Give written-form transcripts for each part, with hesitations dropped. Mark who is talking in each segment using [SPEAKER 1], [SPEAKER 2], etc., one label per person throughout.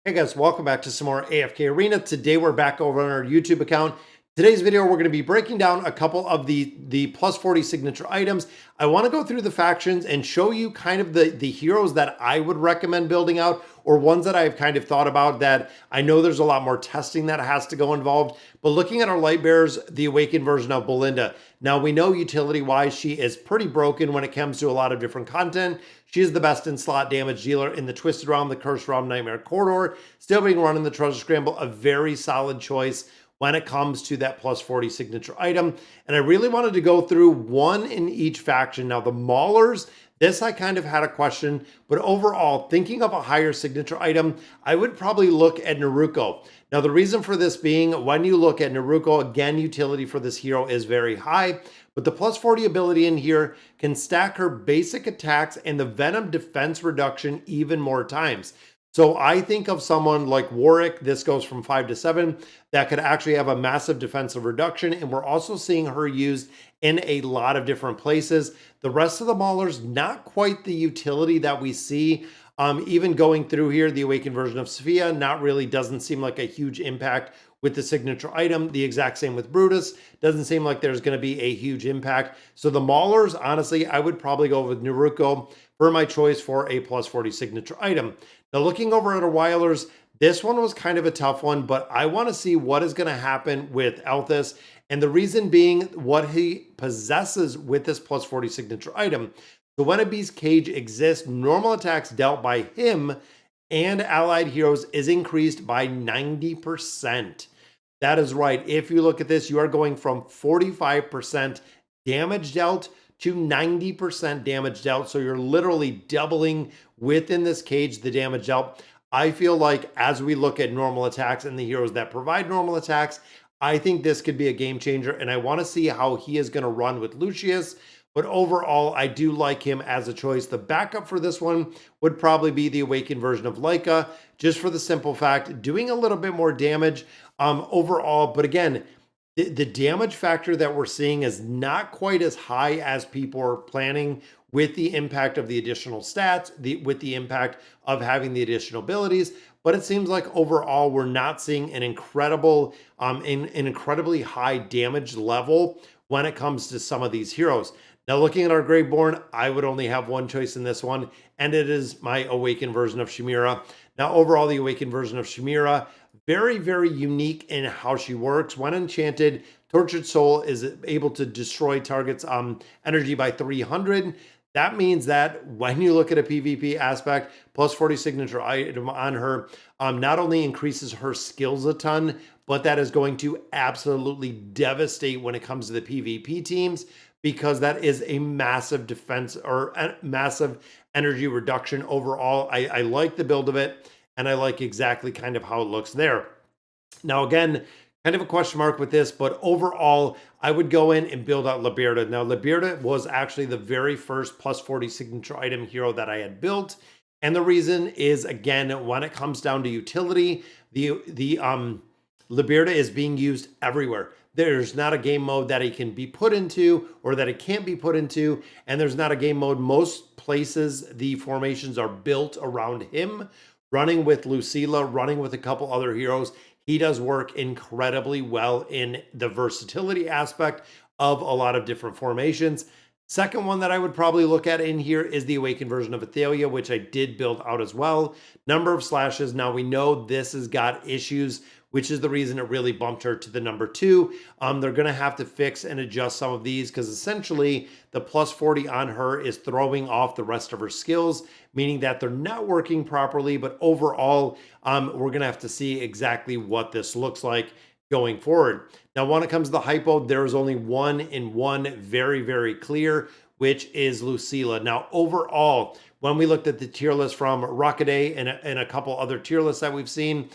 [SPEAKER 1] Hey guys, welcome back to some more AFK Arena. Today we're back over on our YouTube account. Today's video, we're going to be breaking down a couple of the plus 40 signature items. I want to go through the factions and show you kind of the heroes that I would recommend building out, or ones that I've kind of thought about that I know there's a lot more testing that has to go involved. But looking at our Lightbearers, the Awakened version of Belinda. Now we know utility-wise, she is pretty broken when it comes to a lot of different content. She is the best in slot damage dealer in the Twisted Realm, the Cursed Realm, Nightmare Corridor. Still being run in the Treasure Scramble, a very solid choice when it comes to that plus 40 signature item. And I really wanted to go through one in each faction. Now the Maulers, this I kind of had a question, but overall, thinking of a higher signature item, I would probably look at Naruko. Now the reason for this being, when you look at Naruko, again, utility for this hero is very high, but the plus 40 ability in here can stack her basic attacks and the Venom defense reduction even more times. So I think of someone like Warwick, this goes from 5 to 7, that could actually have a massive defensive reduction, and we're also seeing her used in a lot of different places. The rest of the Maulers, not quite the utility that we see. Even going through here, the Awakened version of Sophia, not really, doesn't seem like a huge impact with the signature item. The exact same with Brutus, doesn't seem like there's going to be a huge impact. So the Maulers, honestly, I would probably go with Naruko for my choice for a plus 40 signature item. Now looking over at our Weilers, this one was kind of a tough one, but I want to see what is going to happen with Althus. And the reason being what he possesses with this plus 40 signature item. So when a Beast Cage exists, normal attacks dealt by him and allied heroes is increased by 90%. That is right. If you look at this, you are going from 45% damage dealt to 90% damage dealt. So you're literally doubling within this cage the damage dealt. I feel like as we look at normal attacks and the heroes that provide normal attacks, I think this could be a game changer, and I want to see how he is going to run with Lucius. But overall, I do like him as a choice. The backup for this one would probably be the Awakened version of Leica, just for the simple fact, doing a little bit more damage overall. But again, the damage factor that we're seeing is not quite as high as people are planning with the impact of the additional stats, with the impact of having the additional abilities. But it seems like overall, we're not seeing an incredibly high damage level when it comes to some of these heroes. Now, looking at our Graveborn, I would only have one choice in this one, and it is my Awakened version of Shemira. Now, overall, the Awakened version of Shemira, very, very unique in how she works. When enchanted, Tortured Soul is able to destroy targets' energy by 300. That means that when you look at a PvP aspect, plus 40 signature item on her, not only increases her skills a ton, but that is going to absolutely devastate when it comes to the PvP teams, because that is a massive defense or a massive energy reduction overall. I like the build of it, and I like exactly kind of how it looks there. Now, again, kind of a question mark with this, but overall, I would go in and build out Lightbearer. Now, Lightbearer was actually the very first plus 40 signature item hero that I had built. And the reason is, again, when it comes down to utility, the Lightbearer is being used everywhere. There's not a game mode that it can be put into or that it can't be put into. And there's not a game mode. Most places, the formations are built around him. Running with Lucilla, running with a couple other heroes, he does work incredibly well in the versatility aspect of a lot of different formations. Second one that I would probably look at in here is the Awakened version of Athalia, which I did build out as well. Number of slashes. Now we know this has got issues, which is the reason it really bumped her to the number 2. They're going to have to fix and adjust some of these, because essentially the plus 40 on her is throwing off the rest of her skills, meaning that they're not working properly. But overall, we're going to have to see exactly what this looks like going forward. Now, when it comes to the hypo, there is only one in one very, very clear, which is Lucilla. Now, overall, when we looked at the tier list from Rockaday and a couple other tier lists that we've seen,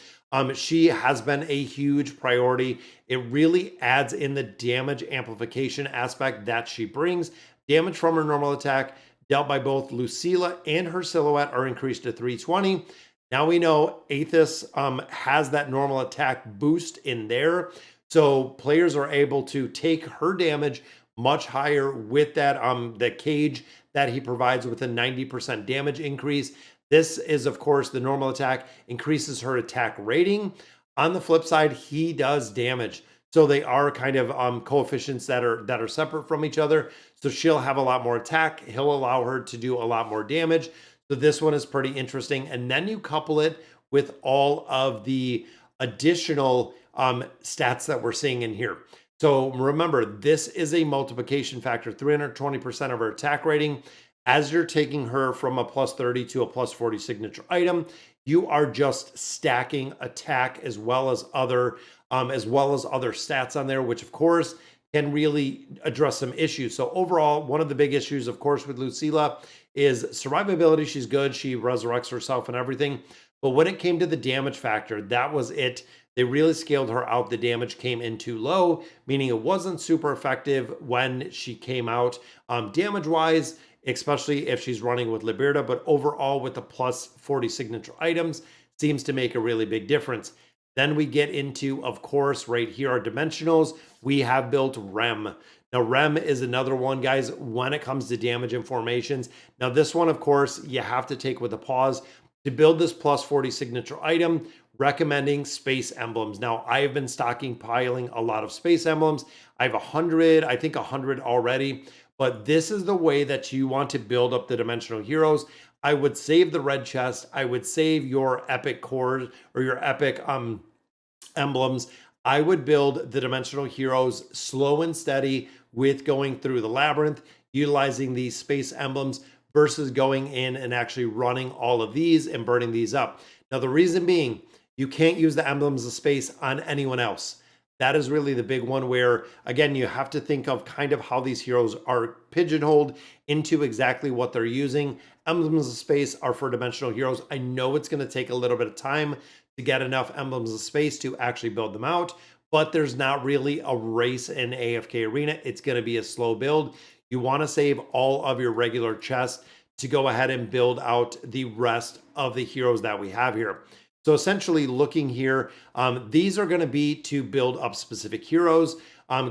[SPEAKER 1] she has been a huge priority. It really adds in the damage amplification aspect that she brings. Damage from her normal attack dealt by both Lucilla and her silhouette are increased to 320. Now we know Athos has that normal attack boost in there. So players are able to take her damage much higher with that the cage that he provides with a 90% damage increase. This is, of course, the normal attack increases her attack rating. On the flip side, he does damage. So they are kind of coefficients that are separate from each other. So she'll have a lot more attack. He'll allow her to do a lot more damage. So this one is pretty interesting. And then you couple it with all of the additional stats that we're seeing in here. So remember, this is a multiplication factor, 320% of her attack rating. As you're taking her from a plus 30 to a plus 40 signature item, you are just stacking attack as well as other stats on there, which of course can really address some issues. So overall, one of the big issues, of course, with Lucilla is survivability. She's good. She resurrects herself and everything. But when it came to the damage factor, that was it. They really scaled her out. The damage came in too low, meaning it wasn't super effective when she came out damage-wise, especially if she's running with Liberta. But overall, with the plus 40 signature items, seems to make a really big difference. Then we get into, of course, right here, our dimensionals. We have built Rem. Now, Rem is another one, guys, when it comes to damage and formations. Now, this one, of course, you have to take with a pause. To build this plus 40 signature item, recommending space emblems. Now, I have been stockpiling a lot of space emblems. I have 100, I think 100 already, but this is the way that you want to build up the dimensional heroes. I would save the red chest. I would save your epic cores or your epic emblems. I would build the dimensional heroes slow and steady with going through the labyrinth, utilizing these space emblems versus going in and actually running all of these and burning these up. Now, the reason being, you can't use the emblems of space on anyone else. That is really the big one where, again, you have to think of kind of how these heroes are pigeonholed into exactly what they're using. Emblems of space are for dimensional heroes. I know it's going to take a little bit of time to get enough emblems of space to actually build them out, but there's not really a race in AFK Arena. It's going to be a slow build. You want to save all of your regular chests to go ahead and build out the rest of the heroes that we have here. So essentially looking here, these are going to be to build up specific heroes,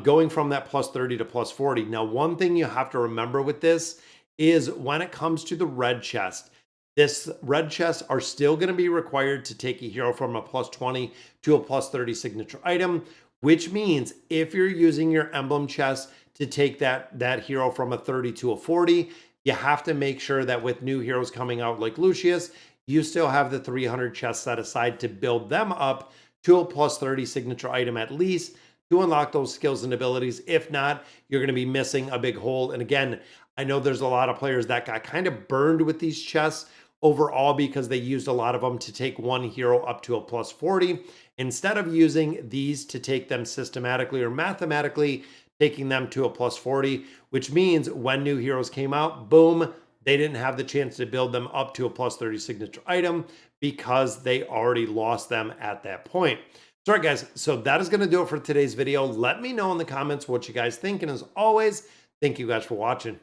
[SPEAKER 1] going from that plus 30 to plus 40. Now, one thing you have to remember with this is when it comes to the red chest, this red chests are still going to be required to take a hero from a plus 20 to a plus 30 signature item, which means if you're using your emblem chest to take that hero from a 30 to a 40, you have to make sure that with new heroes coming out like Lucius, you still have the 300 chests set aside to build them up to a plus 30 signature item at least to unlock those skills and abilities. If not, you're going to be missing a big hole. And again, I know there's a lot of players that got kind of burned with these chests overall because they used a lot of them to take one hero up to a plus 40. Instead of using these to take them systematically or mathematically, taking them to a plus 40, which means when new heroes came out, boom, they didn't have the chance to build them up to a plus 30 signature item because they already lost them at that point. So, all right, guys, so that is going to do it for today's video. Let me know in the comments what you guys think. And as always, thank you guys for watching.